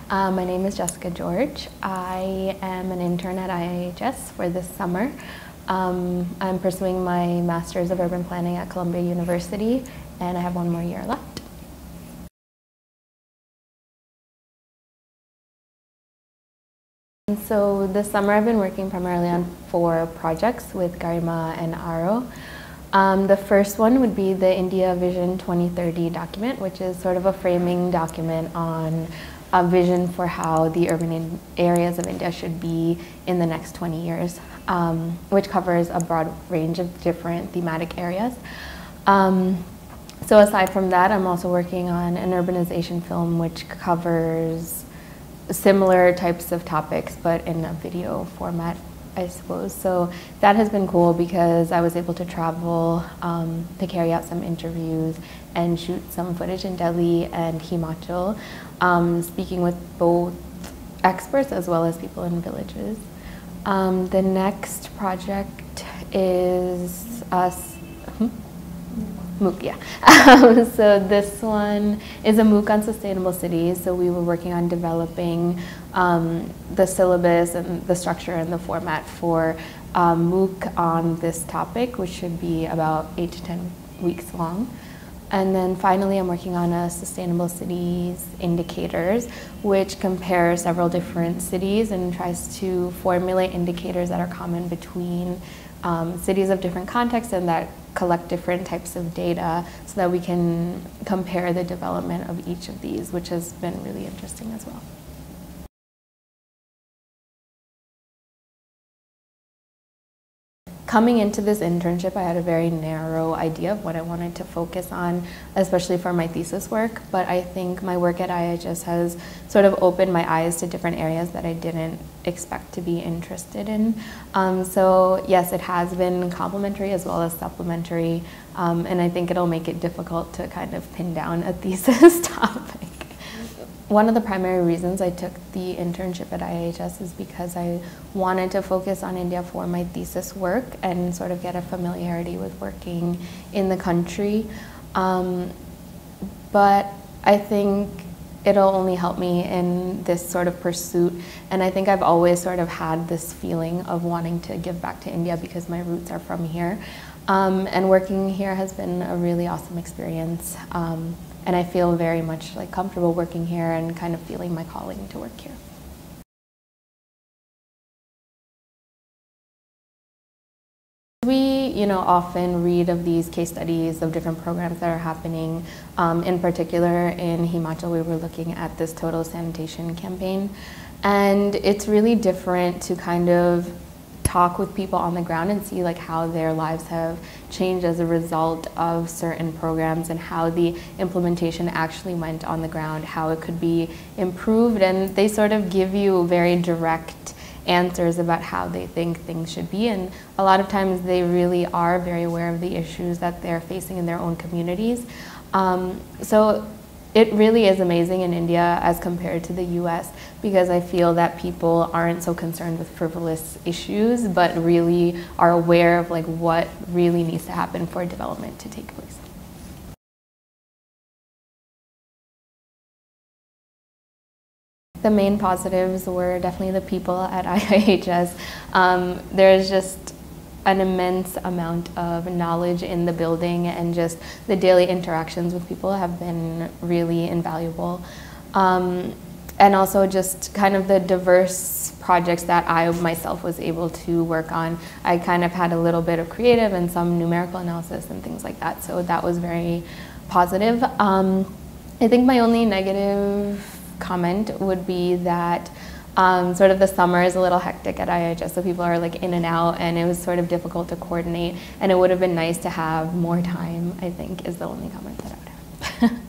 My name is Jessica George. I am an intern at IIHS for this summer. I'm pursuing my Master's of Urban Planning at Columbia University, and I have one more year left. So this summer I've been working primarily on 4 projects with Garima and Aro. The first one would be the India Vision 2030 document, which is sort of a framing document on a vision for how the urban areas of India should be in the next 20 years, which covers a broad range of different thematic areas. So aside from that, I'm also working on an urbanization film which covers similar types of topics but in a video format, I suppose. So that has been cool because I was able to travel to carry out some interviews and shoot some footage in Delhi and Himachal, speaking with both experts as well as people in villages. The next project is MOOC, yeah. So this one is a MOOC on sustainable cities. So we were working on developing the syllabus and the structure and the format for MOOC on this topic, which should be about 8 to 10 weeks long. And then finally, I'm working on a sustainable cities indicators, which compares several different cities and tries to formulate indicators that are common between cities of different contexts and that collect different types of data so that we can compare the development of each of these, which has been really interesting as well. Coming into this internship, I had a very narrow idea of what I wanted to focus on, especially for my thesis work, but I think my work at IIHS has sort of opened my eyes to different areas that I didn't expect to be interested in. So yes, it has been complementary as well as supplementary, and I think it'll make it difficult to kind of pin down a thesis topic. One of the primary reasons I took the internship at IIHS is because I wanted to focus on India for my thesis work and sort of get a familiarity with working in the country. But I think it'll only help me in this sort of pursuit. And I think I've always sort of had this feeling of wanting to give back to India because my roots are from here. And working here has been a really awesome experience. And I feel very much like comfortable working here and kind of feeling my calling to work here. We, often read of these case studies of different programs that are happening. In particular, in Himachal, we were looking at this total sanitation campaign. And it's really different to kind of talk with people on the ground and see like how their lives have changed as a result of certain programs and how the implementation actually went on the ground, how it could be improved, and they sort of give you very direct answers about how they think things should be, and a lot of times they really are very aware of the issues that they're facing in their own communities. So it really is amazing in India as compared to the US because I feel that people aren't so concerned with frivolous issues but really are aware of like what really needs to happen for development to take place. The main positives were definitely the people at IIHS. There's just an immense amount of knowledge in the building, and just the daily interactions with people have been really invaluable. And also just kind of the diverse projects that I myself was able to work on. I kind of had a little bit of creative and some numerical analysis and things like that, so that was very positive. I think my only negative comment would be that sort of the summer is a little hectic at IIHS, so people are like in and out, and it was sort of difficult to coordinate, and it would have been nice to have more time, I think, is the only comment that I would have.